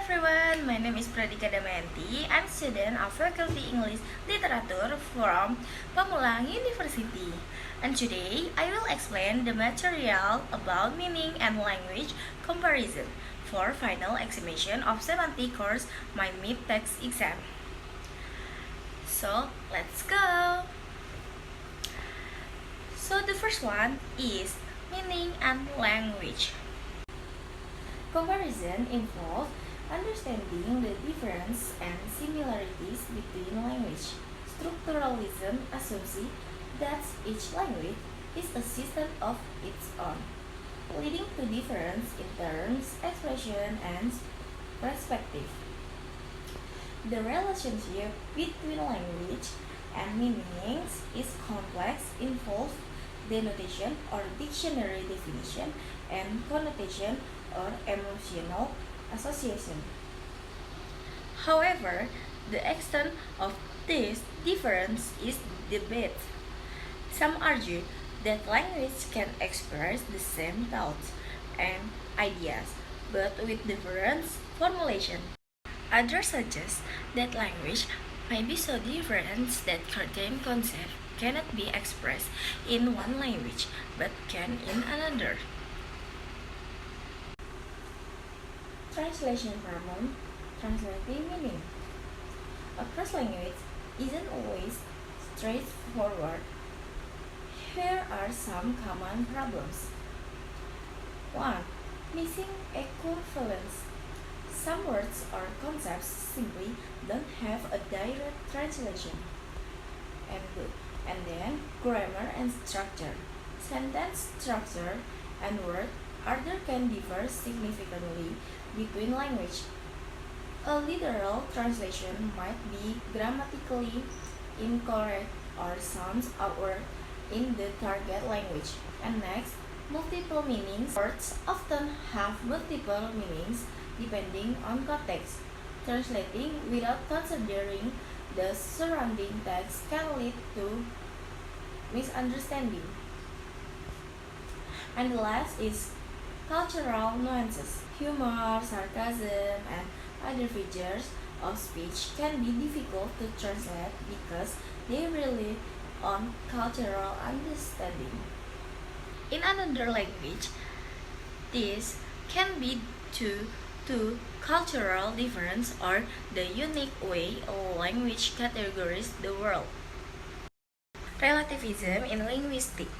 everyone, my name is Pradika Damayanti. I'm student of Faculty English Literature from Pamulang University. And today, I will explain the material about meaning and language comparison for final examination of semantic course, my mid-text exam. So, let's go! So, the first one is meaning and language. Comparison involves understanding the difference and similarities between language. Structuralism assumes that each language is a system of its own, leading to difference in terms, expression, and perspective. The relationship between language and meanings is complex, involves denotation or dictionary definition and connotation or emotional association. However, the extent of this difference is debated. Some argue that language can express the same thoughts and ideas, but with different formulation. Others suggest that language may be so different that certain concepts cannot be expressed in one language, but can in another. Translation problem, translating meaning. Across language isn't always straightforward. Here are some common problems. 1. Missing equivalence. Some words or concepts simply don't have a direct translation. And then grammar and structure. Sentence structure and word order can differ significantly between language. A literal translation might be grammatically incorrect or sounds awkward in the target language. And next, multiple meanings. Words often have multiple meanings depending on context. Translating without considering the surrounding text can lead to misunderstanding. And the last is cultural nuances. Humor, sarcasm, and other features of speech can be difficult to translate because they rely on cultural understanding. In another language, this can be due to cultural difference or the unique way a language categorizes the world. Relativism in linguistics,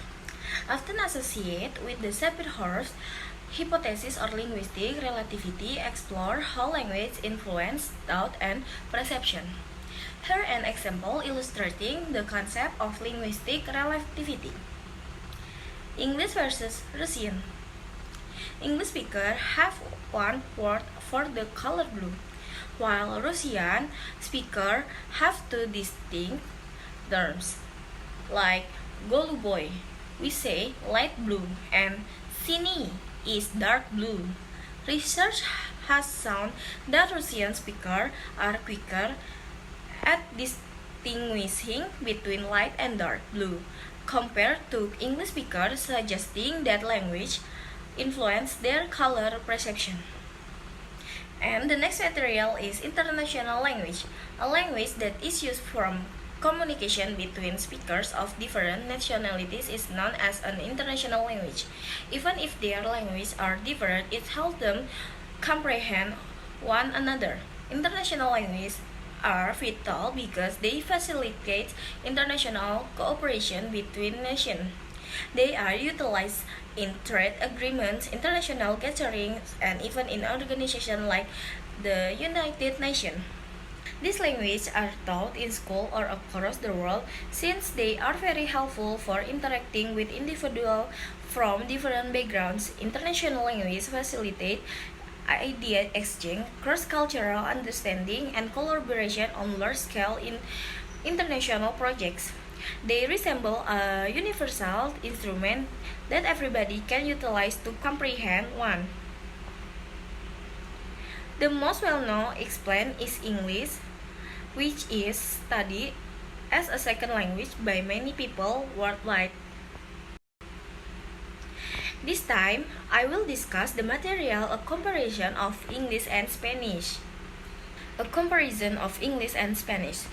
often associated with the Sapir-Whorf hypothesis or linguistic relativity, explore how language influences thought and perception. Here an example illustrating the concept of linguistic relativity. English versus Russian. English speakers have one word for the color blue, while Russian speakers have two distinct terms. Like голубой, we say light blue, and синий is dark blue. Research has shown that Russian speakers are quicker at distinguishing between light and dark blue compared to English speakers, suggesting that language influences their color perception. And the next material is international language, a language that is used from communication between speakers of different nationalities is known as an international language. Even if their languages are different, it helps them comprehend one another. International languages are vital because they facilitate international cooperation between nations. They are utilized in trade agreements, international gatherings, and even in organizations like the United Nations. These languages are taught in school or across the world since they are very helpful for interacting with individuals from different backgrounds. International languages facilitate idea exchange, cross-cultural understanding, and collaboration on large scale in international projects. They resemble a universal instrument that everybody can utilize to comprehend one. The most well-known explained is English, which is studied as a second language by many people worldwide. This time, I will discuss the material a comparison of English and Spanish. A comparison of English and Spanish.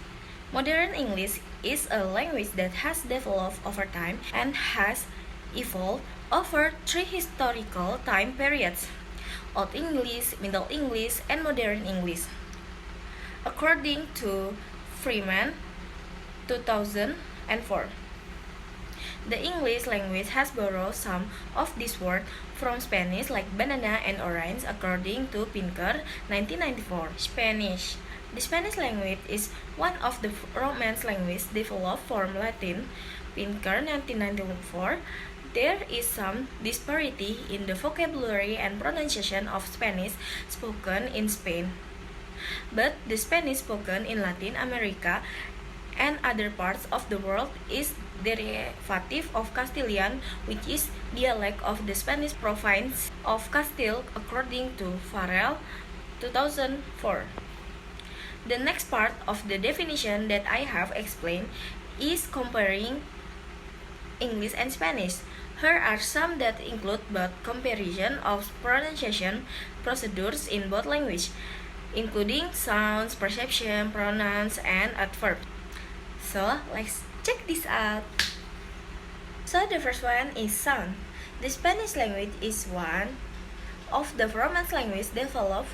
Modern English is a language that has developed over time and has evolved over three historical time periods: Old English, Middle English, and Modern English. According to Freeman, 2004. The English language has borrowed some of these words from Spanish, like banana and orange, according to Pinker, 1994. Spanish. The Spanish language is one of the Romance languages developed from Latin, Pinker, 1994. There is some disparity in the vocabulary and pronunciation of Spanish spoken in Spain, but the Spanish spoken in Latin America and other parts of the world is derivative of Castilian, which is dialect of the Spanish province of Castile, according to Farrell, 2004. The next part of the definition that I have explained is comparing English and Spanish. Here are some that include both comparison of pronunciation procedures in both languages, including sounds, perception, pronouns, and adverbs. So, let's check this out. So, the first one is sound. The Spanish language is one of the Romance languages developed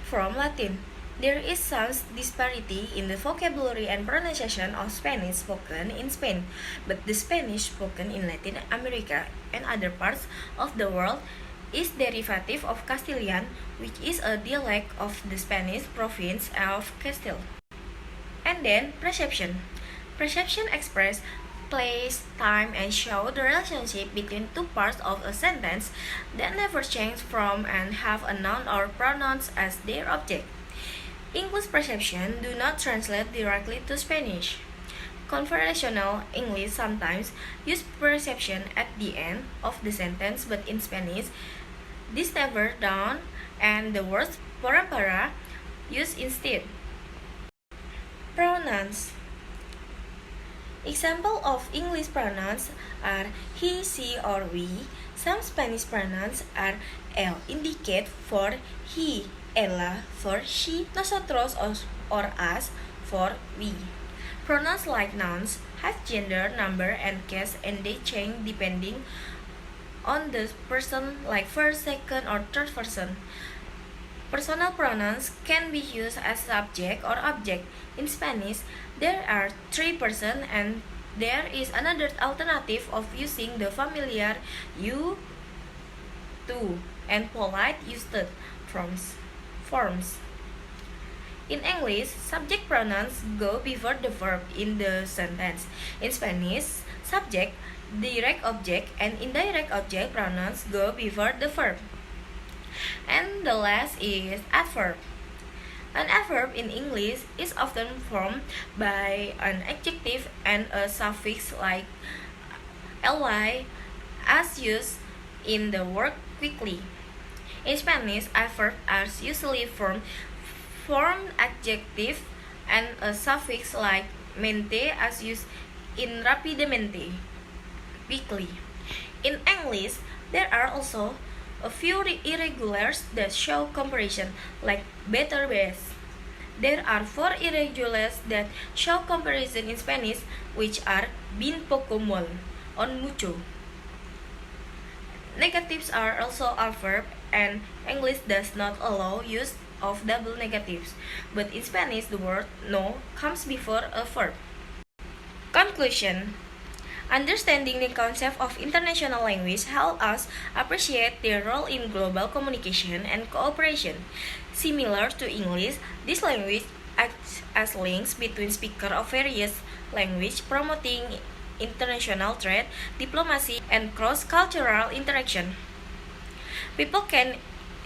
from Latin. There is some disparity in the vocabulary and pronunciation of Spanish spoken in Spain, but the Spanish spoken in Latin America and other parts of the world is derivative of Castilian, which is a dialect of the Spanish province of Castile. And then, perception. Perception express place, time, and show the relationship between two parts of a sentence that never change from and have a noun or pronouns as their object. English perception do not translate directly to Spanish. Conversational English sometimes use perception at the end of the sentence, but in Spanish, this never done, and the word "para" used instead. Pronouns. Example of English pronouns are he, she, or we. Some Spanish pronouns are el indicate for he, ella for she, nosotros or us for we. Pronouns like nouns have gender, number, and case, and they change depending on the person, like first, second, or third person. Personal pronouns can be used as subject or object. In Spanish, there are three persons, and there is another alternative of using the familiar you, tu, and polite used forms. In English, subject pronouns go before the verb in the sentence. In Spanish, subject, direct object, and indirect object pronouns go before the verb. And the last is adverb. An adverb in English is often formed by an adjective and a suffix like ly, as used in the word quickly. In Spanish, adverbs are usually formed adjective and a suffix like mente, as used in rapidamente, quickly. In English, there are also a few irregulars that show comparison, like better, best. There are 4 irregulars that show comparison in Spanish, which are bien, poco, mal, on, mucho. Negatives are also adverb, and English does not allow use of double negatives, but in Spanish the word no comes before a verb. Conclusion. Understanding the concept of international language helps us appreciate their role in global communication and cooperation. Similar to English, this language acts as links between speakers of various languages, promoting international trade, diplomacy, and cross-cultural interaction. People can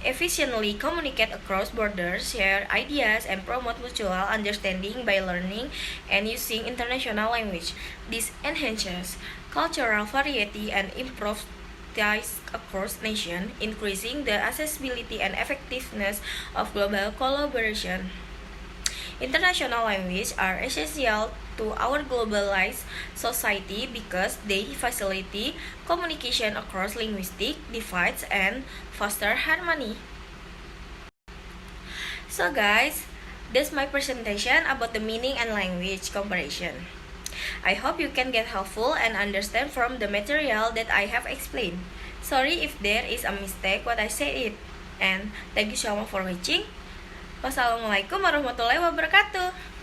efficiently communicate across borders, share ideas, and promote mutual understanding by learning and using international language. This enhances cultural variety and improves ties across nations, increasing the accessibility and effectiveness of global collaboration. International languages are essential to our globalized society because they facilitate communication across linguistic divides and foster harmony. So guys, that's my presentation about the meaning and language comparison. I hope you can get helpful and understand from the material that I have explained. Sorry if there is a mistake what I said it. And thank you so much for watching. Wassalamualaikum warahmatullahi wabarakatuh.